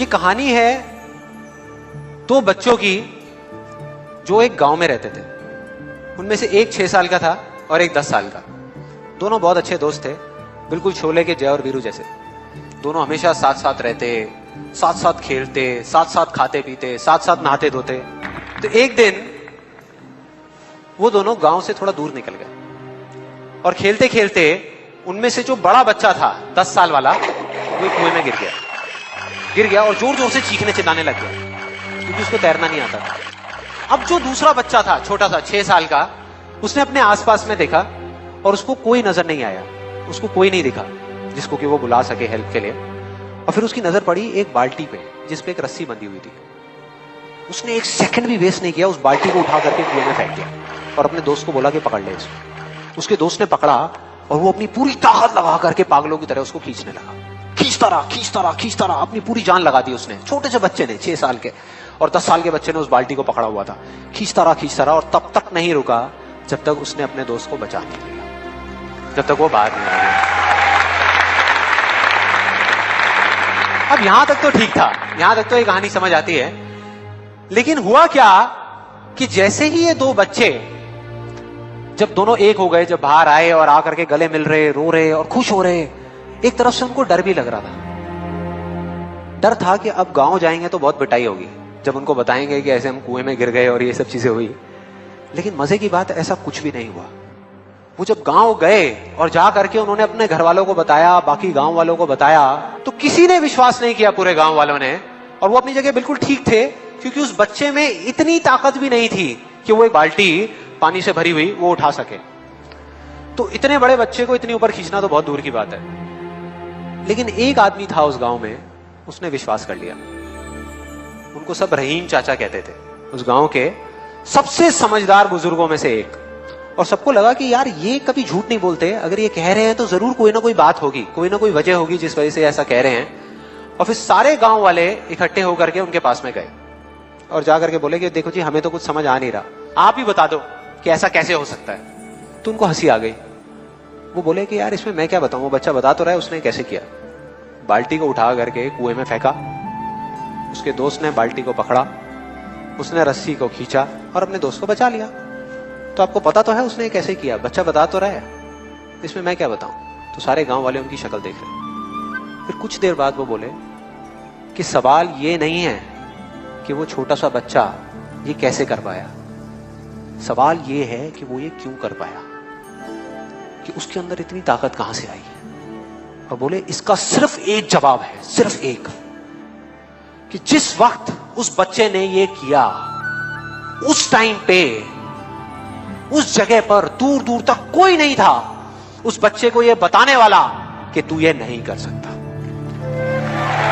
ये कहानी है दो बच्चों की जो एक गांव में रहते थे। उनमें से एक 6 साल का था और एक 10 साल का। दोनों बहुत अच्छे दोस्त थे, बिल्कुल शोले के जय और वीरू जैसे। दोनों हमेशा साथ साथ रहते, साथ साथ खेलते, साथ साथ खाते पीते, साथ साथ नहाते धोते। तो एक दिन वो दोनों गांव से थोड़ा दूर निकल गए और खेलते खेलते उनमें से जो बड़ा बच्चा था 10 साल वाला, वो कुएं में गिर गया और जोर जोर से चीखने चिल्लाने लग गया क्योंकि उसको तैरना नहीं आता था। अब जो दूसरा बच्चा था, छोटा सा 6 साल का, उसने अपने आसपास में देखा और उसको कोई नजर नहीं आया, उसको कोई नहीं दिखा जिसको कि वो बुला सके हेल्प के लिए। और फिर उसकी नजर पड़ी एक बाल्टी पे जिसपे एक रस्सी बंधी हुई थी। उसने 1 सेकंड भी वेस्ट नहीं किया, उस बाल्टी को उठा करके कुएं में फेंक दिया और अपने दोस्त को बोला कि पकड़ ले इसको। उसके दोस्त ने पकड़ा और वो अपनी पूरी ताकत लगा करके पागलों की तरह उसको खींचने लगा। खींचता रहा, अपनी पूरी जान लगा दी उसने। छोटे से बच्चे ने, 6 साल के और 10 साल के बच्चे ने उस बाल्टी को पकड़ा हुआ था। खींचता रहा और तब तक नहीं रुका जब तक उसने अपने दोस्त को बचा नहीं लिया, जब तक वो बाहर नहीं आया। अब यहां तक तो ठीक था, यहां तक तो ये कहानी समझ आती है। लेकिन हुआ क्या कि जैसे ही ये दो बच्चे जब दोनों एक हो गए, जब बाहर आए और आकर के गले मिल रहे, रो रहे और खुश हो रहे, एक तरफ से उनको डर भी लग रहा था। डर था कि अब गांव जाएंगे तो बहुत पिटाई होगी जब उनको बताएंगे कि ऐसे हम कुएं में गिर गए और ये सब चीजें हुई। लेकिन मजे की बात, ऐसा कुछ भी नहीं हुआ। वो जब गांव गए और जा करके उन्होंने अपने घर वालों को बताया, बाकी गांव वालों को बताया, तो किसी ने विश्वास नहीं किया, पूरे गांव वालों ने। और वो अपनी जगह बिल्कुल ठीक थे क्योंकि उस बच्चे में इतनी ताकत भी नहीं थी कि वो एक बाल्टी पानी से भरी हुई वो उठा सके। तो इतने बड़े बच्चे को इतनी ऊपर खींचना तो बहुत दूर की बात है। लेकिन एक आदमी था उस गांव में, उसने विश्वास कर लिया। उनको सब रहीम चाचा कहते थे, उस गांव के सबसे समझदार बुजुर्गों में से एक। और सबको लगा कि यार ये कभी झूठ नहीं बोलते, अगर ये कह रहे हैं तो जरूर कोई ना कोई बात होगी, कोई ना कोई वजह होगी जिस वजह से ऐसा कह रहे हैं। और फिर सारे गांव वाले इकट्ठे होकर के उनके पास में गए और जाकर के बोले कि देखो जी, हमें तो कुछ समझ आ नहीं रहा, आप ही बता दो कि ऐसा कैसे हो सकता है। तो उनको हंसी आ गई। वो बोले कि यार इसमें मैं क्या बताऊं, वो बच्चा बता तो रहा है उसने कैसे किया। बाल्टी को उठा करके कुएं में फेंका, उसके दोस्त ने बाल्टी को पकड़ा, उसने रस्सी को खींचा और अपने दोस्त को बचा लिया। तो आपको पता तो है उसने कैसे किया, बच्चा बता तो रहा है, इसमें मैं क्या बताऊं। तो सारे गांव वाले उनकी शक्ल देख रहे। फिर कुछ देर बाद वो बोले कि सवाल ये नहीं है कि वो छोटा सा बच्चा ये कैसे कर पाया, सवाल ये है कि वो ये क्यों कर पाया, कि उसके अंदर इतनी ताकत कहां से आई। और बोले इसका सिर्फ एक जवाब है, सिर्फ एक, कि जिस वक्त उस बच्चे ने ये किया, उस टाइम पे उस जगह पर दूर दूर तक कोई नहीं था उस बच्चे को ये बताने वाला कि तू ये नहीं कर सकता।